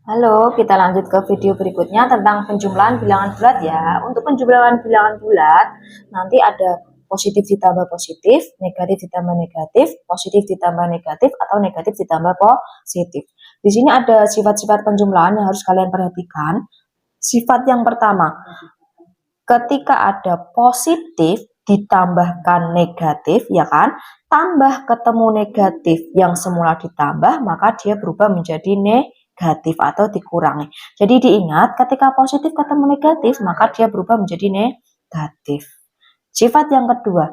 Halo, kita lanjut ke video berikutnya tentang penjumlahan bilangan bulat ya. Untuk penjumlahan bilangan bulat, nanti ada positif ditambah positif, negatif ditambah negatif, positif ditambah negatif, atau negatif ditambah positif. Di sini ada sifat-sifat penjumlahan yang harus kalian perhatikan. Sifat yang pertama, ketika ada positif ditambahkan negatif, ya kan? Tambah ketemu negatif yang semula ditambah, maka dia berubah menjadi negatif atau dikurangi. Jadi diingat, ketika positif ketemu negatif, maka dia berubah menjadi negatif. Sifat yang kedua,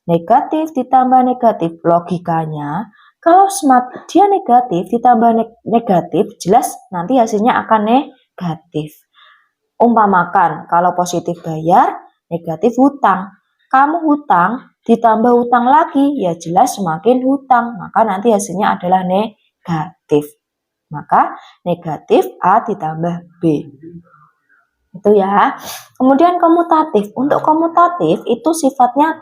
negatif ditambah negatif. Logikanya, kalau dia negatif ditambah negatif, jelas nanti hasilnya akan negatif. Umpamakan, kalau positif bayar, negatif hutang. Kamu hutang, ditambah hutang lagi, ya jelas semakin hutang. Maka nanti hasilnya adalah negatif. Maka negatif A ditambah B. Itu ya. Kemudian komutatif. Untuk komutatif itu sifatnya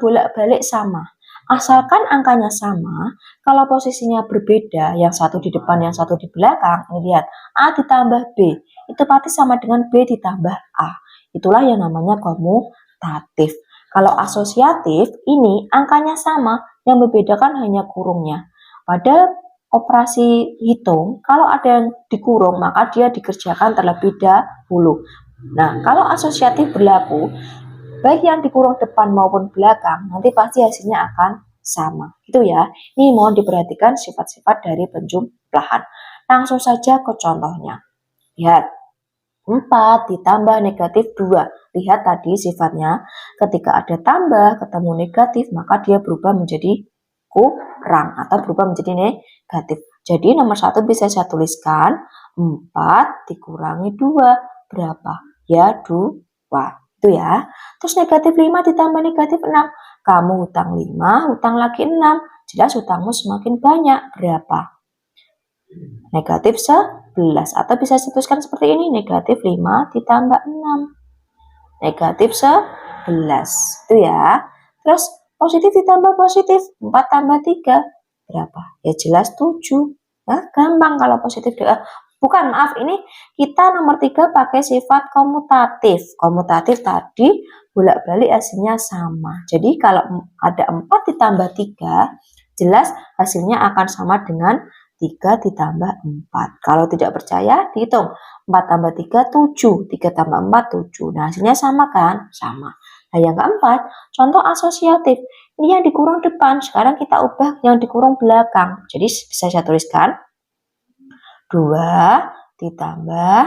bolak-balik sama. Asalkan angkanya sama, kalau posisinya berbeda, yang satu di depan, yang satu di belakang, ini lihat, A ditambah B, itu pasti sama dengan B ditambah A. Itulah yang namanya komutatif. Kalau asosiatif, ini angkanya sama, yang membedakan hanya kurungnya. Pada operasi hitung, kalau ada yang dikurung, maka dia dikerjakan terlebih dahulu. Nah, kalau asosiatif berlaku, baik yang dikurung depan maupun belakang, nanti pasti hasilnya akan sama. Gitu ya. Ini mohon diperhatikan sifat-sifat dari penjumlahan. Langsung saja ke contohnya. Lihat, 4 ditambah negatif 2. Lihat tadi sifatnya, ketika ada tambah ketemu negatif, maka dia berubah menjadi kurang atau berubah menjadi negatif. Jadi nomor 1 bisa saya tuliskan 4 dikurangi 2 berapa? Ya 2. Itu ya. Terus negatif 5 ditambah negatif 6. Kamu hutang 5, hutang lagi 6. Jelas hutangmu semakin banyak. Berapa? Negatif 11. Atau bisa dituliskan seperti ini. Negatif 5 ditambah 6. Negatif 11. Itu ya. Terus positif ditambah positif. 4 tambah 3. Berapa? Ya jelas 7. Nah, gampang kalau positif. Bukan, maaf, ini kita nomor 3 pakai sifat komutatif. Komutatif tadi bolak-balik hasilnya sama. Jadi kalau ada 4 ditambah 3, jelas hasilnya akan sama dengan 3 ditambah 4. Kalau tidak percaya, dihitung. 4 tambah 3, 7. 3 tambah 4, 7. Nah, hasilnya sama kan? Sama. Nah, yang keempat, contoh asosiatif. Ini yang dikurung depan, sekarang kita ubah yang dikurung belakang. Jadi bisa saya tuliskan 2 ditambah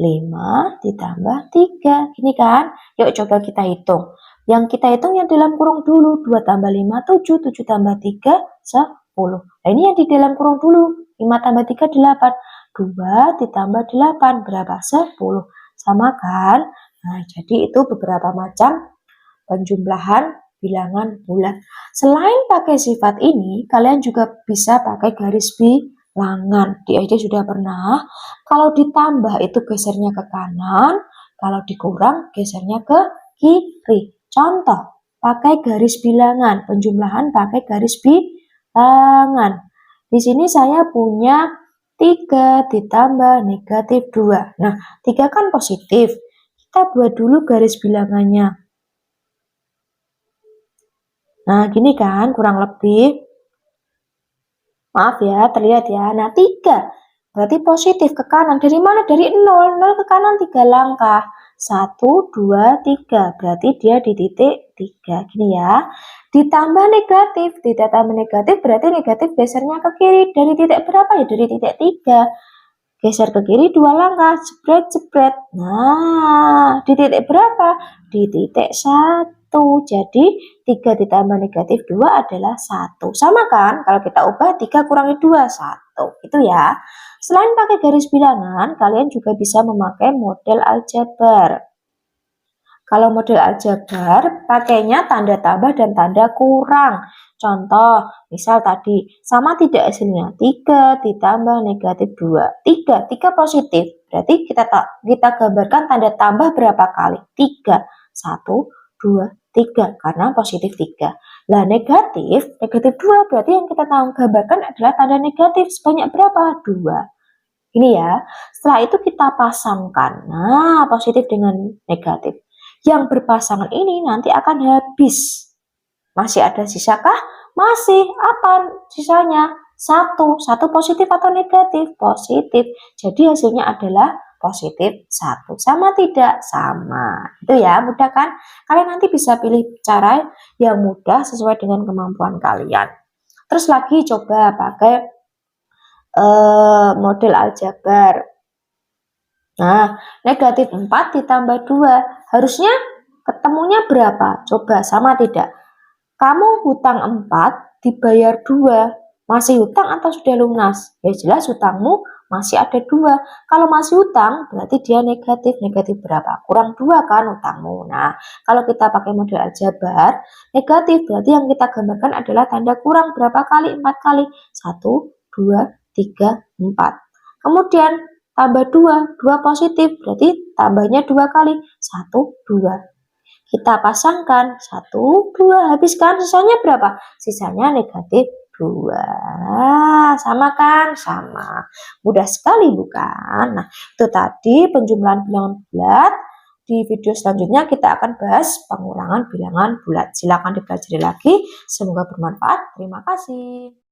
5 ditambah 3. Gini kan? Yuk coba kita hitung. Yang kita hitung yang dalam kurung dulu. 2 tambah 5, 7. 7 tambah 3, 10. Nah, ini yang di dalam kurung dulu. 5 tambah 3, 8. 2 ditambah 8. Berapa? 10. Sama kan? Nah, jadi itu beberapa macam penjumlahan bilangan bulat. Selain pakai sifat ini, kalian juga bisa pakai garis bilangan. Di SD sudah pernah, kalau ditambah itu gesernya ke kanan, kalau dikurang gesernya ke kiri. Contoh, pakai garis bilangan, penjumlahan pakai garis bilangan. Di sini saya punya 3 ditambah negatif 2. Nah, 3 kan positif. Kita buat dulu garis bilangannya. Nah, gini kan kurang lebih. Maaf ya, terlihat ya. Nah, 3. Berarti positif ke kanan. Dari mana? Dari 0. 0 ke kanan 3 langkah. 1, 2, 3. Berarti dia di titik 3. Gini ya. Ditambah negatif. Ditambah negatif berarti negatif gesernya ke kiri. Dari titik berapa ya? Dari titik 3. Geser ke kiri 2 langkah. Jebret, jebret. Nah, di titik berapa? Di titik 1. Jadi 3 ditambah negatif 2 adalah 1. Sama kan? Kalau kita ubah 3 kurangi 2, 1. Itu ya. Selain pakai garis bilangan, kalian juga bisa memakai model aljabar. Kalau model aljabar, pakainya tanda tambah dan tanda kurang. Contoh, misal tadi, sama tidak hasilnya? 3 ditambah negatif 2. 3 positif. Berarti kita gambarkan tanda tambah berapa kali? 3. 1, 2, 3. Karena positif 3. Nah, negatif 2. Berarti yang kita gambarkan adalah tanda negatif. Sebanyak berapa? 2. Ini ya, setelah itu kita pasangkan. Nah, positif dengan negatif. Yang berpasangan ini nanti akan habis. Masih ada sisakah? Masih. Apa sisanya? Satu. Satu positif atau negatif? Positif. Jadi hasilnya adalah positif 1. Sama tidak? Sama. Itu ya, mudah kan? Kalian nanti bisa pilih cara yang mudah sesuai dengan kemampuan kalian. Terus lagi coba pakai model aljabar. Nah, negatif 4 ditambah 2. Harusnya ketemunya berapa? Coba, sama tidak? Kamu hutang 4, dibayar 2. Masih hutang atau sudah lunas? Ya jelas hutangmu masih ada 2. Kalau masih hutang, berarti dia negatif. Negatif berapa? Kurang 2 kan hutangmu. Nah, kalau kita pakai model aljabar, negatif berarti yang kita gambarkan adalah tanda kurang. Berapa kali? 4 kali. 1, 2, 3, 4. Kemudian tambah 2, 2 positif, berarti tambahnya 2 kali, 1, 2. Kita pasangkan, 1, 2, habiskan, sisanya berapa? Sisanya negatif 2. Sama kan? Sama. Mudah sekali bukan? Nah, itu tadi penjumlahan bilangan bulat. Di video selanjutnya kita akan bahas pengurangan bilangan bulat. Silakan dipelajari lagi, semoga bermanfaat. Terima kasih.